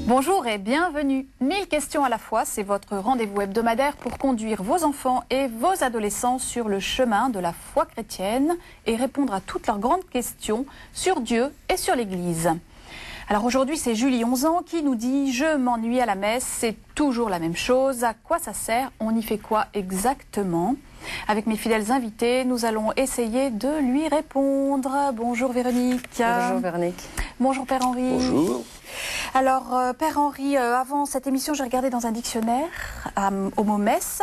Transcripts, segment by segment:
Bonjour et bienvenue. 1000 questions à la fois, c'est votre rendez-vous hebdomadaire pour conduire vos enfants et vos adolescents sur le chemin de la foi chrétienne et répondre à toutes leurs grandes questions sur Dieu et sur l'Église. Alors aujourd'hui, c'est Julie, 11 ans, qui nous dit « Je m'ennuie à la messe, c'est toujours la même chose. À quoi ça sert? On y fait quoi exactement ?» Avec mes fidèles invités, nous allons essayer de lui répondre. Bonjour Véronique. Bonjour Véronique. Bonjour Père Henri. Bonjour. Alors, Père Henri, avant cette émission, j'ai regardé dans un dictionnaire au mot messe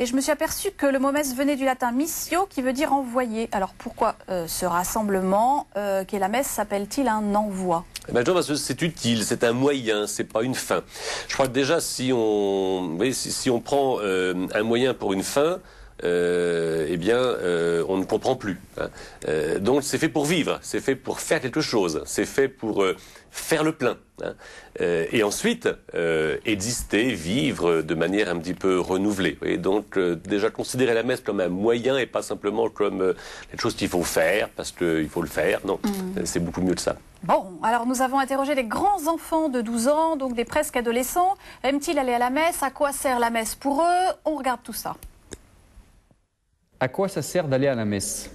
et je me suis aperçue que le mot messe venait du latin missio qui veut dire envoyer. Alors pourquoi ce rassemblement qu'est la messe s'appelle-t-il un envoi? Parce que c'est utile, c'est un moyen, c'est pas une fin. Je crois que déjà, si on prend un moyen pour une fin, on ne comprend plus. Hein. Donc c'est fait pour vivre, c'est fait pour faire quelque chose, c'est fait pour faire le plein. Hein. Et ensuite, exister, vivre de manière un petit peu renouvelée. Et donc déjà considérer la messe comme un moyen et pas simplement comme quelque chose qu'il faut faire parce qu'il faut le faire. Non, c'est beaucoup mieux que ça. Bon, alors nous avons interrogé des grands enfants de 12 ans, donc des presque adolescents. Aiment-ils aller à la messe? À quoi sert la messe pour eux? On regarde tout ça. À quoi ça sert d'aller à la messe?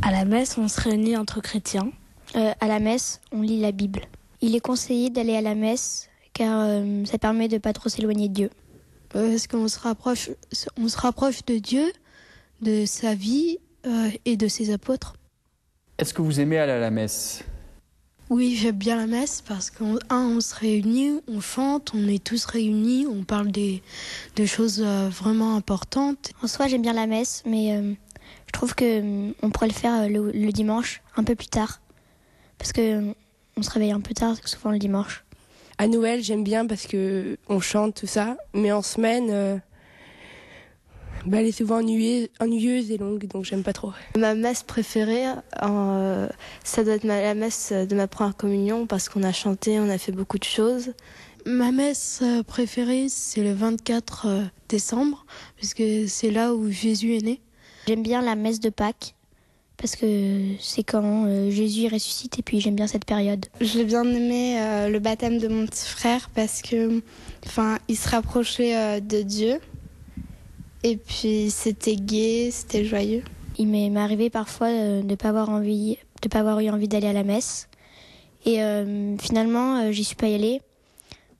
À la messe, on se réunit entre chrétiens. À la messe, on lit la Bible. Il est conseillé d'aller à la messe car ça permet de ne pas trop s'éloigner de Dieu. Parce qu'on se rapproche de Dieu, de sa vie et de ses apôtres. Est-ce que vous aimez aller à la messe? Oui, j'aime bien la messe parce on se réunit, on chante, on est tous réunis, on parle de choses vraiment importantes. En soi, j'aime bien la messe, mais je trouve qu'on pourrait le faire le dimanche, un peu plus tard. Parce qu'on se réveille un peu tard, souvent le dimanche. À Noël, j'aime bien parce qu'on chante, tout ça. Mais en semaine, elle est souvent ennuyeuse et longue, donc j'aime pas trop. Ma messe préférée, ça doit être la messe de ma première communion parce qu'on a chanté, on a fait beaucoup de choses. Ma messe préférée, c'est le 24 décembre, puisque c'est là où Jésus est né. J'aime bien la messe de Pâques, parce que c'est quand Jésus ressuscite, et puis j'aime bien cette période. J'ai bien aimé le baptême de mon petit frère, parce que, il se rapprochait de Dieu. Et puis c'était gai, c'était joyeux. Il m'est arrivé parfois de ne pas avoir eu envie d'aller à la messe. Et finalement, j'y suis pas allée.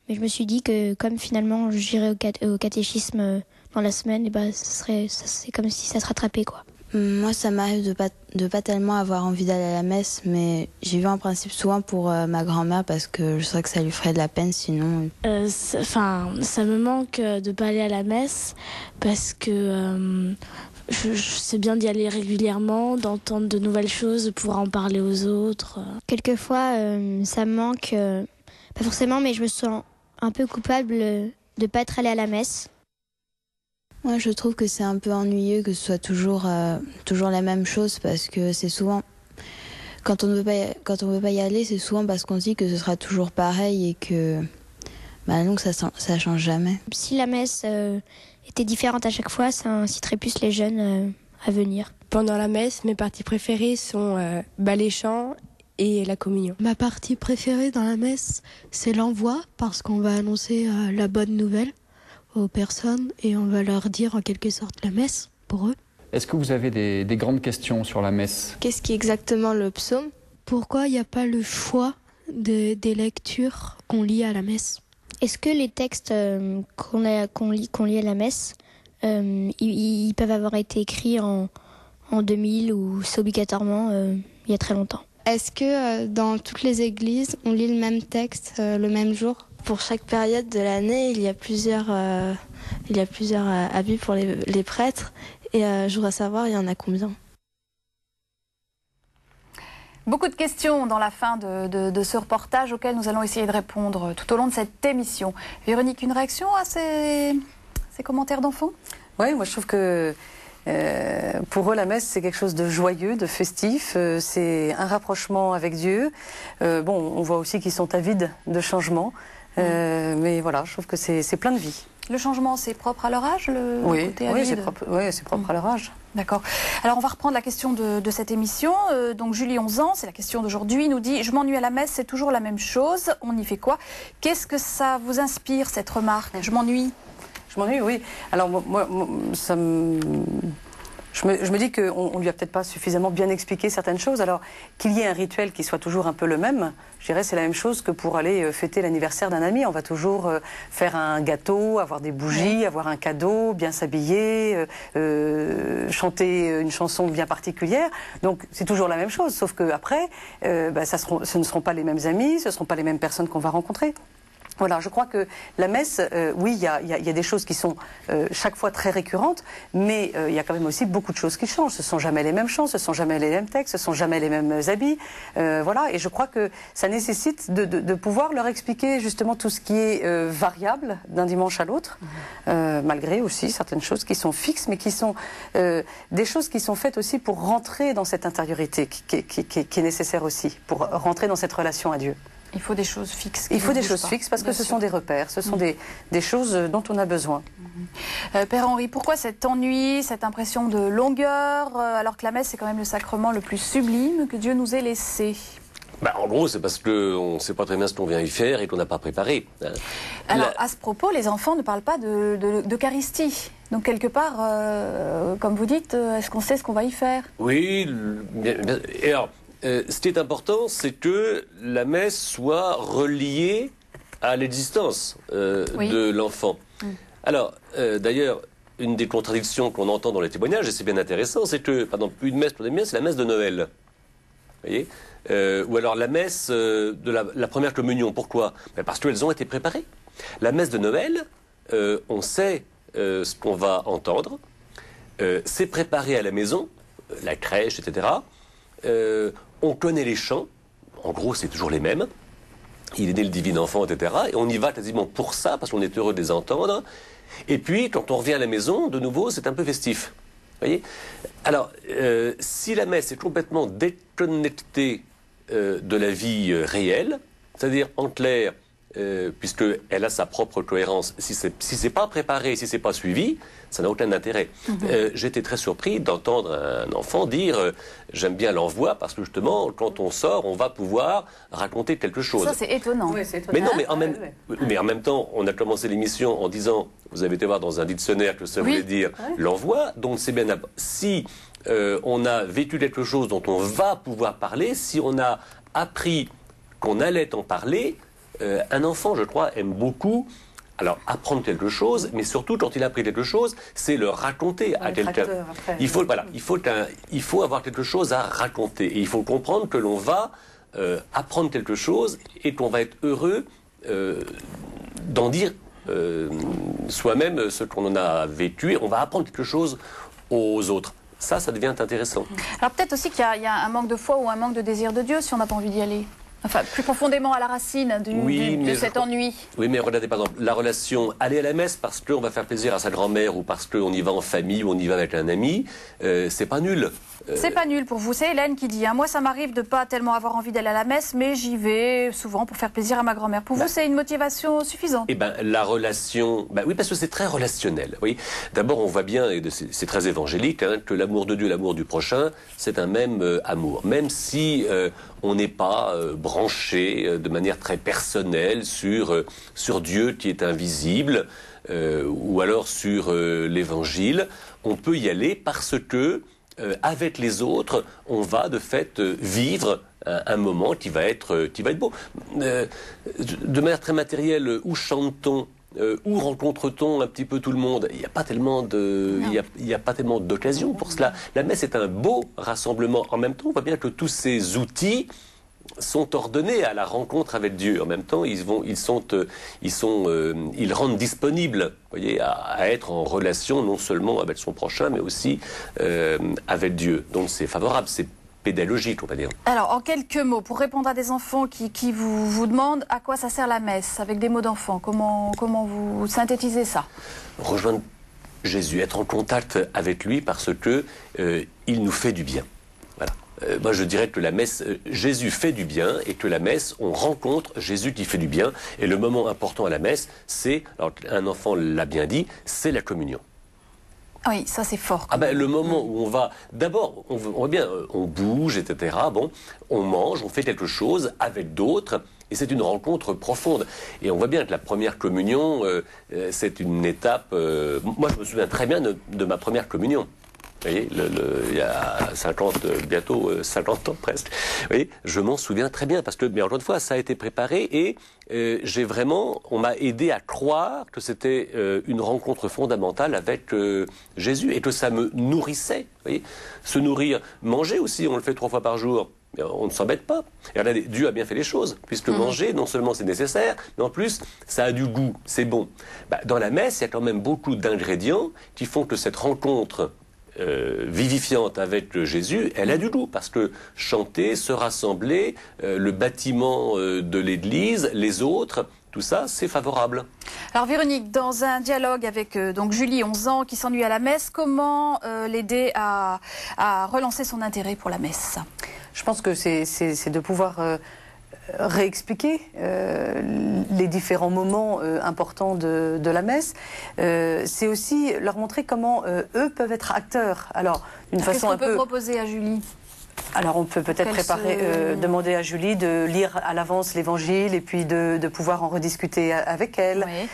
Mais je me suis dit que comme finalement j'irais au catéchisme dans la semaine, c'est comme si ça se rattrapait, quoi. Moi, ça m'arrive de pas tellement avoir envie d'aller à la messe, mais j'y vais en principe souvent pour ma grand-mère parce que je sais que ça lui ferait de la peine sinon. Ça me manque de pas aller à la messe parce que je sais bien d'y aller régulièrement, d'entendre de nouvelles choses, de pouvoir en parler aux autres. Quelquefois, ça me manque, pas forcément, mais je me sens un peu coupable de pas être allée à la messe. Moi, je trouve que c'est un peu ennuyeux que ce soit toujours la même chose parce que c'est souvent quand on ne veut pas y aller, c'est souvent parce qu'on se dit que ce sera toujours pareil et que donc ça change jamais. Si la messe était différente à chaque fois, ça inciterait plus les jeunes à venir. Pendant la messe, mes parties préférées sont les chants et la communion. Ma partie préférée dans la messe, c'est l'envoi parce qu'on va annoncer la bonne nouvelle aux personnes et on va leur dire en quelque sorte la messe pour eux. Est-ce que vous avez des grandes questions sur la messe? Qu'est-ce qui est exactement le psaume? Pourquoi il n'y a pas le choix des lectures qu'on lit à la messe? Est-ce que les textes qu'on lit à la messe, ils peuvent avoir été écrits en 2000 ou c'est obligatoirement il y a très longtemps? Est-ce que dans toutes les églises, on lit le même texte le même jour? Pour chaque période de l'année, il y a plusieurs habits pour les prêtres. Et je voudrais savoir, il y en a combien? Beaucoup de questions dans la fin de ce reportage auquel nous allons essayer de répondre tout au long de cette émission. Véronique, une réaction à ces commentaires d'enfants? Oui, moi je trouve que pour eux la messe c'est quelque chose de joyeux, de festif, c'est un rapprochement avec Dieu. On voit aussi qu'ils sont avides de changement, mais voilà, je trouve que c'est plein de vie. Le changement, c'est propre à leur âge, Oui, côté oui, avide c'est propre à leur âge. D'accord. Alors, on va reprendre la question de cette émission. Donc, Julie, 11 ans, c'est la question d'aujourd'hui, nous dit « Je m'ennuie à la messe, c'est toujours la même chose. On y fait quoi ?» Qu'est-ce que ça vous inspire, cette remarque ? Je m'ennuie. Je m'ennuie, oui. Alors, moi ça me... Je me dis qu'on ne lui a peut-être pas suffisamment bien expliqué certaines choses. Alors, qu'il y ait un rituel qui soit toujours un peu le même, je dirais c'est la même chose que pour aller fêter l'anniversaire d'un ami. On va toujours faire un gâteau, avoir des bougies, avoir un cadeau, bien s'habiller, chanter une chanson bien particulière. Donc, c'est toujours la même chose, sauf qu'après, ce ne seront pas les mêmes amis, ce ne seront pas les mêmes personnes qu'on va rencontrer. Voilà, je crois que la messe, oui, il y a des choses qui sont chaque fois très récurrentes, mais il y a quand même aussi beaucoup de choses qui changent. Ce ne sont jamais les mêmes chants, ce ne sont jamais les mêmes textes, ce ne sont jamais les mêmes habits. Voilà, et je crois que ça nécessite de pouvoir leur expliquer justement tout ce qui est variable d'un dimanche à l'autre, malgré aussi certaines choses qui sont fixes, mais qui sont des choses qui sont faites aussi pour rentrer dans cette intériorité qui est nécessaire aussi, pour rentrer dans cette relation à Dieu. Il faut des choses fixes. Il faut des choses fixes parce que ce sont des repères, ce sont des choses dont on a besoin. Père Henri, pourquoi cet ennui, cette impression de longueur, alors que la messe est quand même le sacrement le plus sublime que Dieu nous ait laissé ? En gros, c'est parce qu'on ne sait pas très bien ce qu'on vient y faire et qu'on n'a pas préparé. Alors, à ce propos, les enfants ne parlent pas d'Eucharistie. Donc, quelque part, comme vous dites, est-ce qu'on sait ce qu'on va y faire ? Oui, et alors... ce qui est important, c'est que la messe soit reliée à l'existence de l'enfant. Alors, d'ailleurs, une des contradictions qu'on entend dans les témoignages, et c'est bien intéressant, c'est que, par exemple, une messe pour des miens, c'est la messe de Noël. Vous voyez ou alors la messe de la première communion. Pourquoi ? Parce qu'elles ont été préparées. La messe de Noël, on sait ce qu'on va entendre. C'est préparé à la maison, la crèche, etc., on connaît les chants, en gros c'est toujours les mêmes, il est né le divin enfant, etc. Et on y va quasiment pour ça, parce qu'on est heureux de les entendre. Et puis quand on revient à la maison, de nouveau c'est un peu festif. Vous voyez ? Alors, si la messe est complètement déconnectée de la vie réelle, c'est-à-dire en clair, puisqu'elle a sa propre cohérence, si c'est pas préparé, si c'est pas suivi, ça n'a aucun intérêt. J'étais très surpris d'entendre un enfant dire j'aime bien l'envoi parce que justement quand on sort on va pouvoir raconter quelque chose. Ça c'est étonnant. Oui, c'est étonnant. Mais non, mais en même temps on a commencé l'émission en disant vous avez été voir dans un dictionnaire que ça voulait dire l'envoi, donc c'est bien si on a vécu quelque chose dont on va pouvoir parler, si on a appris qu'on allait en parler. Un enfant, je crois, aime beaucoup apprendre quelque chose, mais surtout quand il a appris quelque chose, c'est le raconter à quelqu'un. Il faut avoir quelque chose à raconter. Et il faut comprendre que l'on va apprendre quelque chose et qu'on va être heureux d'en dire soi-même ce qu'on en a vécu. Et on va apprendre quelque chose aux autres. Ça devient intéressant. Alors peut-être aussi qu'il y a un manque de foi ou un manque de désir de Dieu si on n'a pas envie d'y aller. Enfin, plus profondément à la racine de cet ennui. Oui, mais regardez, par exemple, la relation aller à la messe parce qu'on va faire plaisir à sa grand-mère ou parce qu'on y va en famille ou on y va avec un ami, c'est pas nul. C'est pas nul pour vous. C'est Hélène qui dit moi, ça m'arrive de pas tellement avoir envie d'aller à la messe, mais j'y vais souvent pour faire plaisir à ma grand-mère. Pour vous, c'est une motivation suffisante ? La relation... oui, parce que c'est très relationnel. Oui. D'abord, on voit bien, et c'est très évangélique, que l'amour de Dieu, l'amour du prochain, c'est un même amour. Même si on n'est pas branché de manière très personnelle sur Dieu qui est invisible, ou alors sur l'Évangile, on peut y aller parce que avec les autres, on va de fait vivre un moment qui va être beau. De manière très matérielle, où chante-t-on, où rencontre-t-on un petit peu tout le monde ? Il n'y a pas tellement d'occasion pour cela. La messe est un beau rassemblement. En même temps, on voit bien que tous ces outils sont ordonnés à la rencontre avec Dieu. En même temps, ils rendent disponibles, voyez, à être en relation non seulement avec son prochain, mais aussi avec Dieu. Donc c'est favorable, c'est pédagogique, on va dire. Alors, en quelques mots, pour répondre à des enfants qui vous demandent à quoi ça sert la messe, avec des mots d'enfant, comment vous synthétisez ça ? Rejoindre Jésus, être en contact avec lui parce que il nous fait du bien. Voilà. moi je dirais que la messe, Jésus fait du bien, et que la messe, on rencontre Jésus qui fait du bien. Et le moment important à la messe, c'est, alors un enfant l'a bien dit, c'est la communion. Oui, ça c'est fort. Le moment où on va, d'abord, on voit bien, on bouge, etc. Bon, on mange, on fait quelque chose avec d'autres, et c'est une rencontre profonde. Et on voit bien que la première communion, c'est une étape. Moi, je me souviens très bien de ma première communion. Vous voyez, il y a bientôt 50 ans presque. Vous voyez, je m'en souviens très bien parce que, mais encore une fois, ça a été préparé et on m'a aidé à croire que c'était une rencontre fondamentale avec Jésus et que ça me nourrissait. Vous voyez, se nourrir, manger aussi, on le fait 3 fois par jour. On ne s'embête pas. Et là, Dieu a bien fait les choses, puisque manger, non seulement c'est nécessaire, mais en plus, ça a du goût, c'est bon. Dans la messe, il y a quand même beaucoup d'ingrédients qui font que cette rencontre vivifiante avec Jésus, elle a du goût, parce que chanter, se rassembler, le bâtiment de l'Église, les autres, tout ça, c'est favorable. Alors Véronique, dans un dialogue avec donc Julie, 11 ans, qui s'ennuie à la messe, comment l'aider à relancer son intérêt pour la messe? Je pense que c'est de pouvoir réexpliquer les différents moments importants de la messe. C'est aussi leur montrer comment eux peuvent être acteurs. Alors, d'une façon un peu... Qu'est-ce qu'on peut proposer à Julie? Alors on peut peut-être demander à Julie de lire à l'avance l'Évangile et puis de pouvoir en rediscuter avec elle. Oui.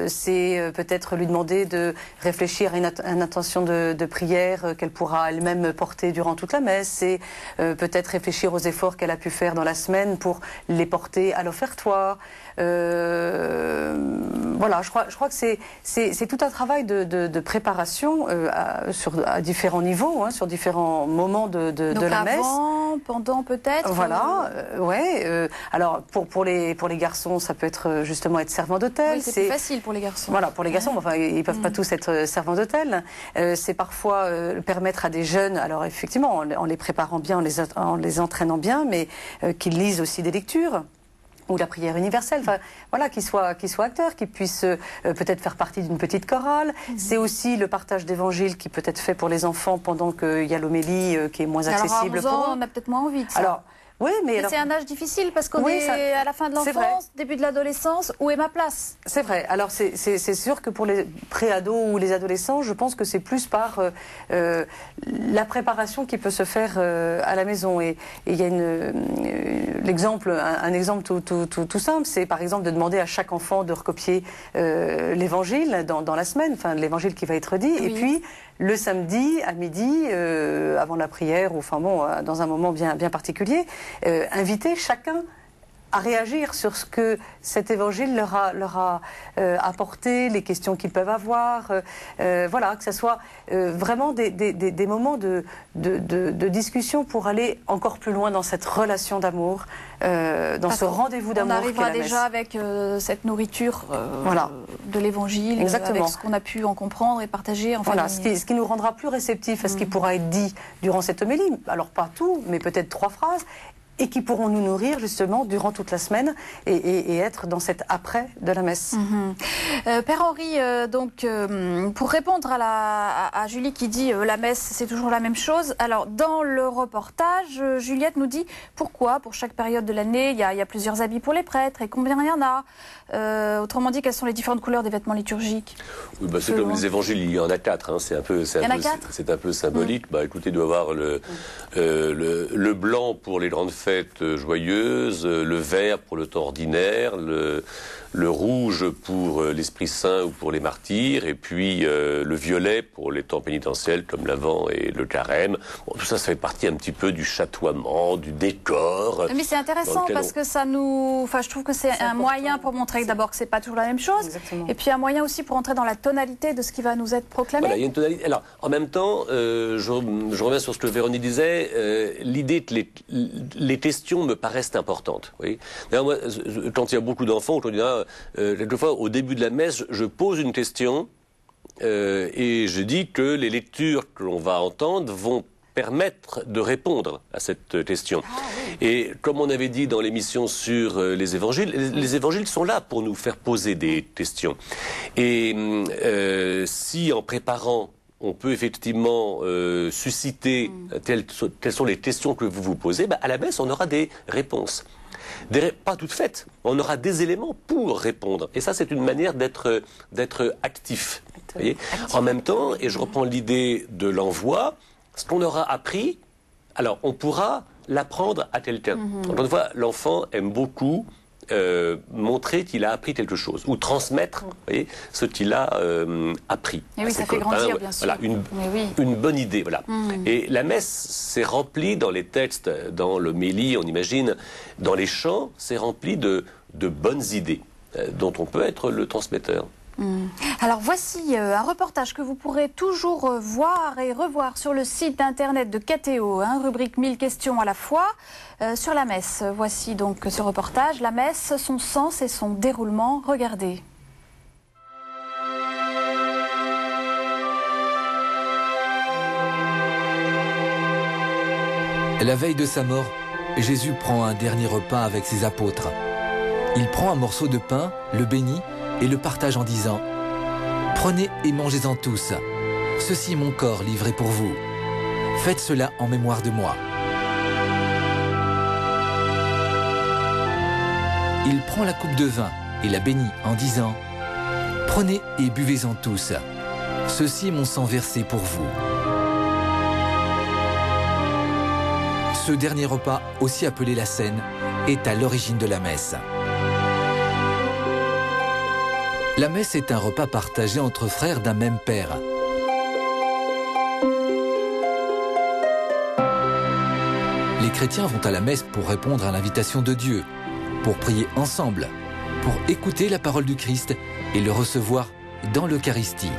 C'est peut-être lui demander de réfléchir à une intention de prière qu'elle pourra elle-même porter durant toute la messe. C'est peut-être réfléchir aux efforts qu'elle a pu faire dans la semaine pour les porter à l'offertoire. Voilà, je crois que c'est tout un travail de préparation à différents niveaux, hein, sur différents moments de la messe. Avant, pendant peut-être. Voilà, alors pour les garçons, ça peut être justement être servant d'hôtel. Oui, c'est plus facile pour les garçons. Voilà, pour les garçons, enfin ils peuvent pas tous être servants d'hôtel. C'est parfois permettre à des jeunes, alors effectivement en les préparant bien, en les entraînant bien, mais qu'ils lisent aussi des lectures. Ou la prière universelle, enfin, voilà, qu'ils soient acteurs, qu'ils puissent peut-être faire partie d'une petite chorale. C'est aussi le partage d'évangile qui peut être fait pour les enfants pendant qu'il y a l'homélie qui est moins accessible pour eux. pour eux. On a peut-être moins envie de ça. Alors, oui, mais c'est un âge difficile parce qu'on est à la fin de l'enfance, début de l'adolescence. Où est ma place? C'est vrai. Alors c'est sûr que pour les préados ou les adolescents, je pense que c'est plus par la préparation qui peut se faire à la maison. Et il y a un exemple tout simple, c'est par exemple de demander à chaque enfant de recopier l'évangile dans la semaine, enfin l'évangile qui va être dit, oui. Et puis le samedi à midi, avant la prière, ou enfin bon, dans un moment bien particulier, inviter chacun à réagir sur ce que cet évangile leur a apporté, les questions qu'ils peuvent avoir, voilà, que ce soit vraiment des moments de discussion pour aller encore plus loin dans cette relation d'amour, dans ce rendez-vous d'amour. On arrivera déjà avec cette nourriture voilà. de l'évangile, avec ce qu'on a pu en comprendre et partager en voilà, famille. Ce qui nous rendra plus réceptifs à ce qui pourra être dit durant cette homélie. Alors pas tout, mais peut-être 3 phrases. Et qui pourront nous nourrir justement durant toute la semaine et être dans cet après de la messe. Père Henri, donc pour répondre à Julie qui dit la messe c'est toujours la même chose, alors dans le reportage, Juliette nous dit pourquoi pour chaque période de l'année il y a plusieurs habits pour les prêtres et combien il y en a. Autrement dit, quelles sont les différentes couleurs des vêtements liturgiques? Oui, c'est comme les évangiles, il y en a 4, hein, c'est un peu symbolique. Écoutez, il doit y avoir le blanc pour les grandes fêtes joyeuses, le vert pour le temps ordinaire, le rouge pour l'Esprit Saint ou pour les martyrs, et puis le violet pour les temps pénitentiels comme l'Avent et le Carême. Bon, tout ça, ça fait partie un petit peu du chatoiement, du décor. Mais c'est intéressant parce que ça nous... Enfin, je trouve que c'est un moyen pour montrer d'abord que c'est pas toujours la même chose. Exactement. Et puis un moyen aussi pour entrer dans la tonalité de ce qui va nous être proclamé. Voilà, il y a une tonalité. Alors, en même temps, je reviens sur ce que Véronique disait, l'idée que les questions me paraissent importantes. Oui. D'ailleurs, moi, quand il y a beaucoup d'enfants, on dit, quelquefois, au début de la messe, je pose une question et je dis que les lectures que l'on va entendre vont permettre de répondre à cette question. Et comme on avait dit dans l'émission sur les évangiles sont là pour nous faire poser des questions. Et si en préparant on peut effectivement susciter telles sont les questions que vous vous posez, à la messe, on aura des réponses. Pas toutes faites, on aura des éléments pour répondre. Et ça, c'est une manière d'être actif. Vous voyez, en même temps, et je reprends l'idée de l'envoi, ce qu'on aura appris, alors on pourra l'apprendre à quelqu'un. Encore une fois, l'enfant aime beaucoup montrer qu'il a appris quelque chose, ou transmettre vous voyez, ce qu'il a appris. Et oui, ça fait grandir, bien sûr. Voilà, une bonne idée. Voilà. Et la messe, c'est rempli dans les textes, dans l'homélie, on imagine, dans les chants, c'est rempli de bonnes idées, dont on peut être le transmetteur. Alors voici un reportage que vous pourrez toujours voir et revoir sur le site internet de KTO, rubrique 1000 questions à la fois, sur la messe. Voici donc ce reportage, la messe, son sens et son déroulement. Regardez. La veille de sa mort, Jésus prend un dernier repas avec ses apôtres. Il prend un morceau de pain, le bénit et le partage en disant « Prenez et mangez-en tous. Ceci est mon corps livré pour vous. Faites cela en mémoire de moi. » Il prend la coupe de vin et la bénit en disant « Prenez et buvez-en tous. Ceci est mon sang versé pour vous. » Ce dernier repas, aussi appelé la Cène, est à l'origine de la messe. La messe est un repas partagé entre frères d'un même père. Les chrétiens vont à la messe pour répondre à l'invitation de Dieu, pour prier ensemble, pour écouter la parole du Christ et le recevoir dans l'Eucharistie.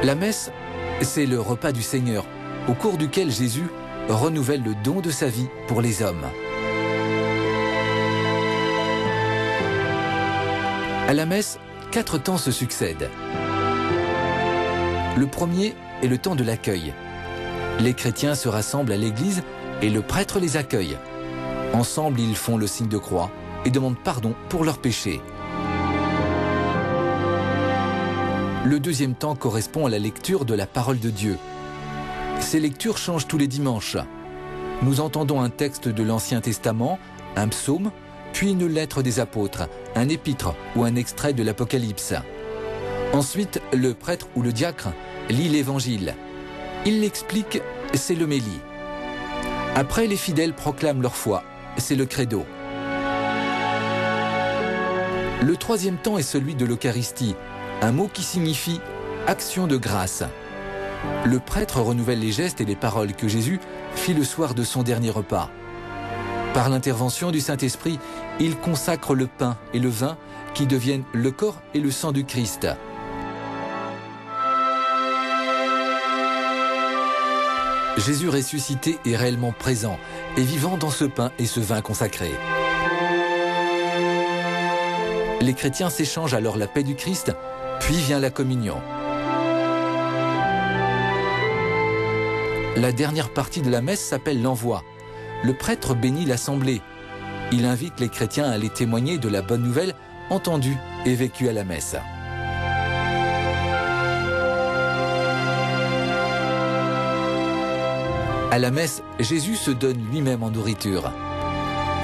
La messe, c'est le repas du Seigneur, au cours duquel Jésus renouvelle le don de sa vie pour les hommes. À la messe, 4 temps se succèdent. Le premier est le temps de l'accueil. Les chrétiens se rassemblent à l'église et le prêtre les accueille. Ensemble, ils font le signe de croix et demandent pardon pour leurs péchés. Le deuxième temps correspond à la lecture de la parole de Dieu. Ces lectures changent tous les dimanches. Nous entendons un texte de l'Ancien Testament, un psaume, puis une lettre des apôtres, un épître ou un extrait de l'Apocalypse. Ensuite, le prêtre ou le diacre lit l'Évangile. Il l'explique, c'est l'homélie. Après, les fidèles proclament leur foi, c'est le credo. Le troisième temps est celui de l'Eucharistie, un mot qui signifie action de grâce. Le prêtre renouvelle les gestes et les paroles que Jésus fit le soir de son dernier repas. Par l'intervention du Saint-Esprit, il consacre le pain et le vin qui deviennent le corps et le sang du Christ. Jésus ressuscité est réellement présent et vivant dans ce pain et ce vin consacrés. Les chrétiens s'échangent alors la paix du Christ, puis vient la communion. La dernière partie de la messe s'appelle l'envoi. Le prêtre bénit l'assemblée. Il invite les chrétiens à aller témoigner de la bonne nouvelle entendue et vécue à la messe. À la messe, Jésus se donne lui-même en nourriture.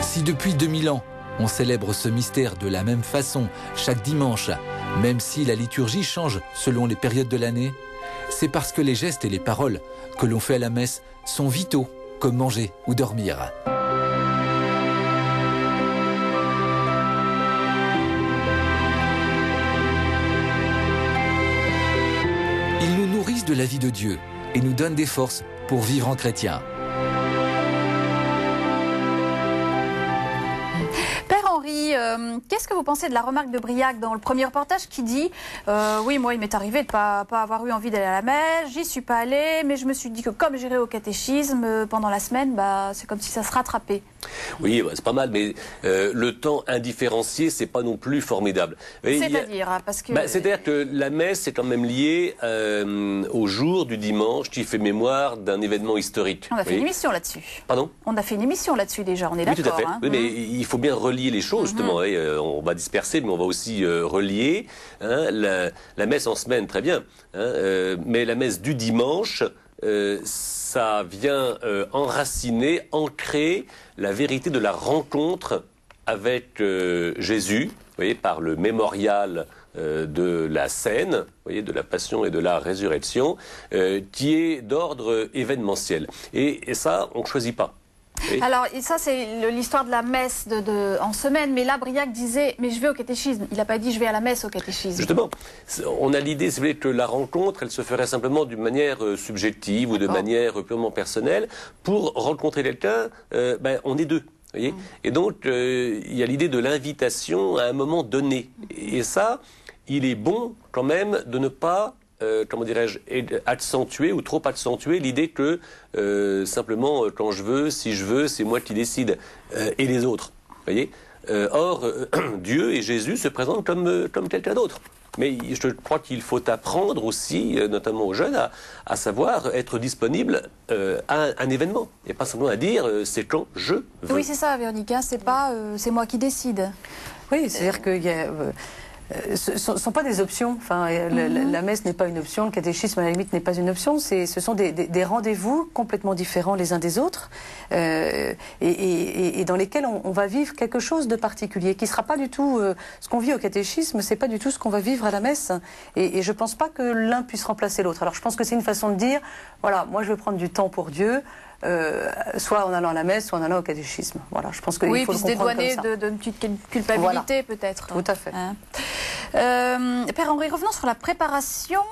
Si depuis 2000 ans, on célèbre ce mystère de la même façon chaque dimanche, même si la liturgie change selon les périodes de l'année, c'est parce que les gestes et les paroles que l'on fait à la messe sont vitaux, comme manger ou dormir. Ils nous nourrissent de la vie de Dieu et nous donnent des forces pour vivre en chrétien. Qu'est-ce que vous pensez de la remarque de Briac dans le premier reportage qui dit oui, moi il m'est arrivé de pas avoir eu envie d'aller à la messe, j'y suis pas allé, mais je me suis dit que comme j'irai au catéchisme pendant la semaine, c'est comme si ça se rattrapait. Oui, bah, c'est pas mal, mais le temps indifférencié, c'est pas non plus formidable. C'est-à-dire, parce que... c'est-à-dire que la messe est quand même liée au jour du dimanche qui fait mémoire d'un événement historique. On a fait une émission là-dessus. Pardon ? On a fait une émission là-dessus déjà, on est d'accord. Oui, tout à fait. Hein. Oui, mais il faut bien relier les choses, justement. On va disperser, mais on va aussi relier. Hein, la messe en semaine, très bien. Hein, mais la messe du dimanche... ça vient enraciner, ancrer la vérité de la rencontre avec Jésus, vous voyez, par le mémorial de la scène, vous voyez, de la passion et de la résurrection, qui est d'ordre événementiel. Et ça, on ne choisit pas. Oui. Alors, ça, c'est l'histoire de la messe en semaine. Mais là, Briac disait, mais je vais au catéchisme. Il n'a pas dit, je vais à la messe au catéchisme. Justement, on a l'idée, si vous voulez, que la rencontre, elle se ferait simplement d'une manière subjective ou de manière purement personnelle. Pour rencontrer quelqu'un, on est deux. Voyez et donc, il y a l'idée de l'invitation à un moment donné. Et ça, il est bon quand même de ne pas... comment dirais-je, accentuer ou trop accentuer l'idée que simplement quand je veux, si je veux, c'est moi qui décide et les autres. Voyez. Or, Dieu et Jésus se présentent comme quelqu'un d'autre. Mais je crois qu'il faut apprendre aussi, notamment aux jeunes, à savoir être disponible à un événement et pas simplement à dire c'est quand je veux. Oui, c'est ça, Véronique. Hein, c'est pas c'est moi qui décide. Oui, c'est-à-dire qu'il y a ce ne sont pas des options. Enfin, la messe n'est pas une option, le catéchisme à la limite n'est pas une option. Ce sont des rendez-vous complètement différents les uns des autres et dans lesquels on va vivre quelque chose de particulier qui ne sera pas du tout ce qu'on vit au catéchisme, c'est pas du tout ce qu'on va vivre à la messe. Et je ne pense pas que l'un puisse remplacer l'autre. Alors je pense que c'est une façon de dire, voilà, moi je veux prendre du temps pour Dieu. Soit en allant à la messe, soit en allant au catéchisme. Voilà, je pense qu'il faut le comprendre comme ça. Oui, puis se dédouaner d'une petite culpabilité, peut-être. Tout à fait. Hein. Père Henri, revenons sur la préparation.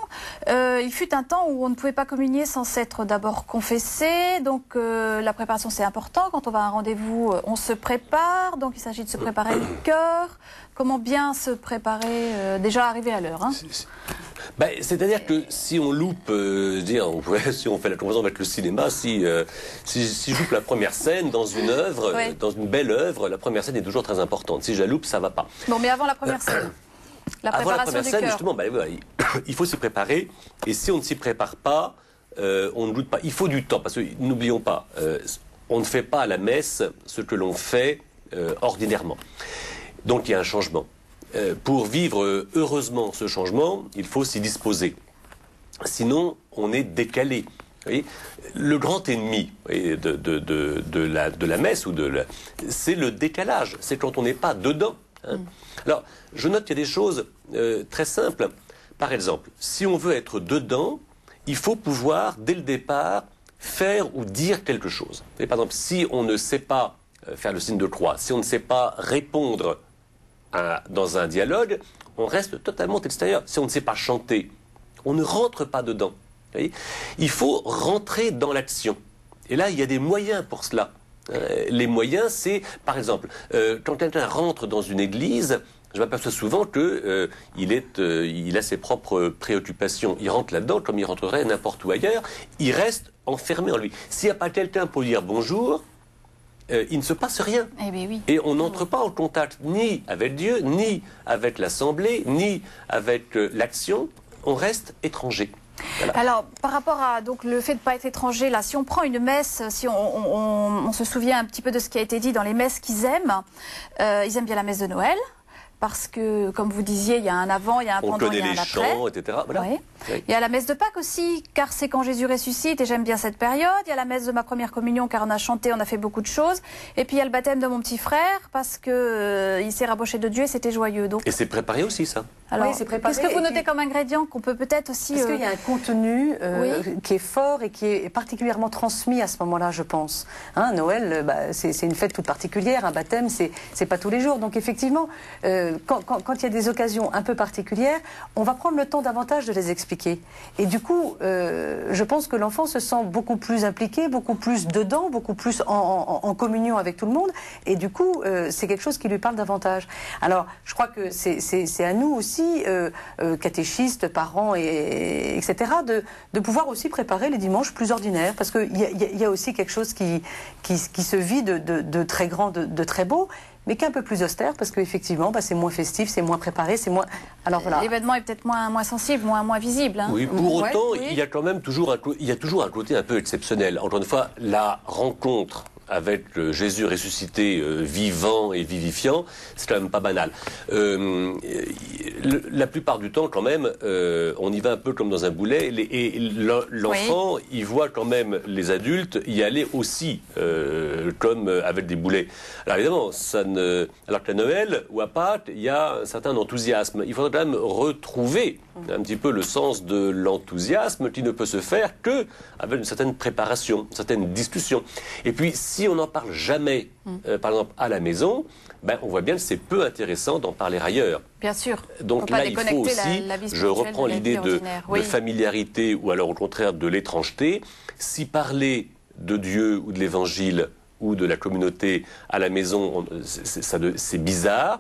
Il fut un temps où on ne pouvait pas communier sans s'être d'abord confessé. Donc la préparation, c'est important. Quand on va à un rendez-vous, on se prépare. Donc il s'agit de se préparer le cœur. Comment bien se préparer, déjà arriver à l'heure, hein. C'est-à-dire que si on loupe, si on fait la comparaison avec le cinéma, si je loupe la première scène dans une œuvre, dans une belle œuvre, la première scène est toujours très importante. Si je la loupe, ça va pas. Bon, mais avant la première scène, avant la première scène, justement, il faut s'y préparer. Et si on ne s'y prépare pas, on ne doute pas. Il faut du temps, parce que n'oublions pas, on ne fait pas à la messe ce que l'on fait ordinairement. Donc il y a un changement. Pour vivre heureusement ce changement, il faut s'y disposer. Sinon, on est décalé. Vous voyez, le grand ennemi de la messe, c'est le décalage. C'est quand on n'est pas dedans. Hein. Alors, je note qu'il y a des choses très simples. Par exemple, si on veut être dedans, il faut pouvoir, dès le départ, faire ou dire quelque chose. Et par exemple, si on ne sait pas faire le signe de croix, si on ne sait pas répondre dans un dialogue, on reste totalement extérieur. Si on ne sait pas chanter, on ne rentre pas dedans. Vous voyez, il faut rentrer dans l'action. Et là, il y a des moyens pour cela. Les moyens, c'est, par exemple, quand quelqu'un rentre dans une église, je m'aperçois souvent qu'il a ses propres préoccupations. Il rentre là-dedans comme il rentrerait n'importe où ailleurs. Il reste enfermé en lui. S'il n'y a pas quelqu'un pour dire bonjour, il ne se passe rien. Eh bien, oui. Et on n'entre pas en contact ni avec Dieu, ni avec l'Assemblée, ni avec l'action. On reste étranger. Voilà. Alors, par rapport à donc, le fait de ne pas être étranger, là, si on prend une messe, si on se souvient un petit peu de ce qui a été dit dans les messes qu'ils aiment bien la messe de Noël. Parce que, comme vous disiez, il y a un avant, il y a un pendant, il y a un après. On connaît les chants, etc. Voilà. Oui. Oui. Il y a la messe de Pâques aussi, car c'est quand Jésus ressuscite, et j'aime bien cette période. Il y a la messe de ma première communion, car on a chanté, on a fait beaucoup de choses. Et puis il y a le baptême de mon petit frère, parce que il s'est rapproché de Dieu et c'était joyeux. Donc... Et c'est préparé aussi, ça. Alors, oui, c'est préparé. Qu'est-ce que vous notez comme ingrédient qu'on peut peut-être aussi... Parce qu'il y a un contenu qui est fort et qui est particulièrement transmis à ce moment-là, je pense. Hein, Noël, c'est une fête toute particulière. Un baptême, c'est pas tous les jours. Donc effectivement, quand il y a des occasions un peu particulières, on va prendre le temps davantage de les expliquer. expliquer. Et du coup, je pense que l'enfant se sent beaucoup plus impliqué, beaucoup plus dedans, beaucoup plus en communion avec tout le monde. Et du coup, c'est quelque chose qui lui parle davantage. Alors, je crois que c'est à nous aussi, catéchistes, parents, etc., de pouvoir aussi préparer les dimanches plus ordinaires. Parce qu'il y a aussi quelque chose qui se vit de très grand, de très beau, mais qui est un peu plus austère, parce qu'effectivement, c'est moins festif, c'est moins préparé, c'est moins... Alors voilà. L'événement est peut-être moins sensible, moins visible. Hein. Oui, pour autant, il y a quand même toujours un côté un peu exceptionnel. Encore une fois, la rencontre avec le Jésus ressuscité, vivant et vivifiant, c'est quand même pas banal. La plupart du temps, quand même, on y va un peu comme dans un boulet, et l'enfant, il voit quand même les adultes y aller aussi, comme avec des boulets. Alors évidemment, alors qu'à Noël ou à Pâques, il y a un certain enthousiasme. Il faudrait quand même retrouver un petit peu le sens de l'enthousiasme qui ne peut se faire que avec une certaine préparation, une certaine discussion. Et puis, si on n'en parle jamais, par exemple, à la maison, on voit bien que c'est peu intéressant d'en parler ailleurs. Bien sûr. Donc là, il faut aussi, je reprends l'idée de familiarité ou alors au contraire de l'étrangeté. Si parler de Dieu ou de l'Évangile ou de la communauté à la maison, c'est bizarre.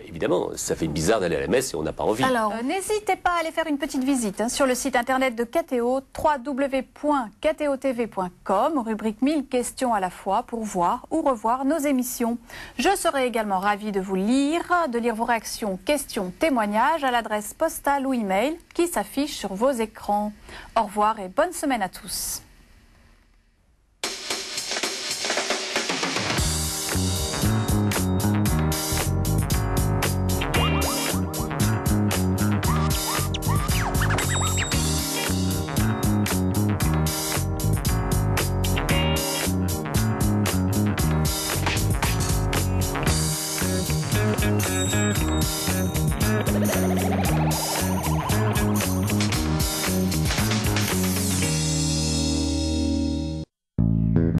Évidemment, ça fait bizarre d'aller à la messe et on n'a pas envie. Alors, n'hésitez pas à aller faire une petite visite sur le site internet de KTO, www.ktotv.com, rubrique 1000 questions à la fois, pour voir ou revoir nos émissions. Je serai également ravie de vous lire, vos réactions, questions, témoignages à l'adresse postale ou email qui s'affiche sur vos écrans. Au revoir et bonne semaine à tous.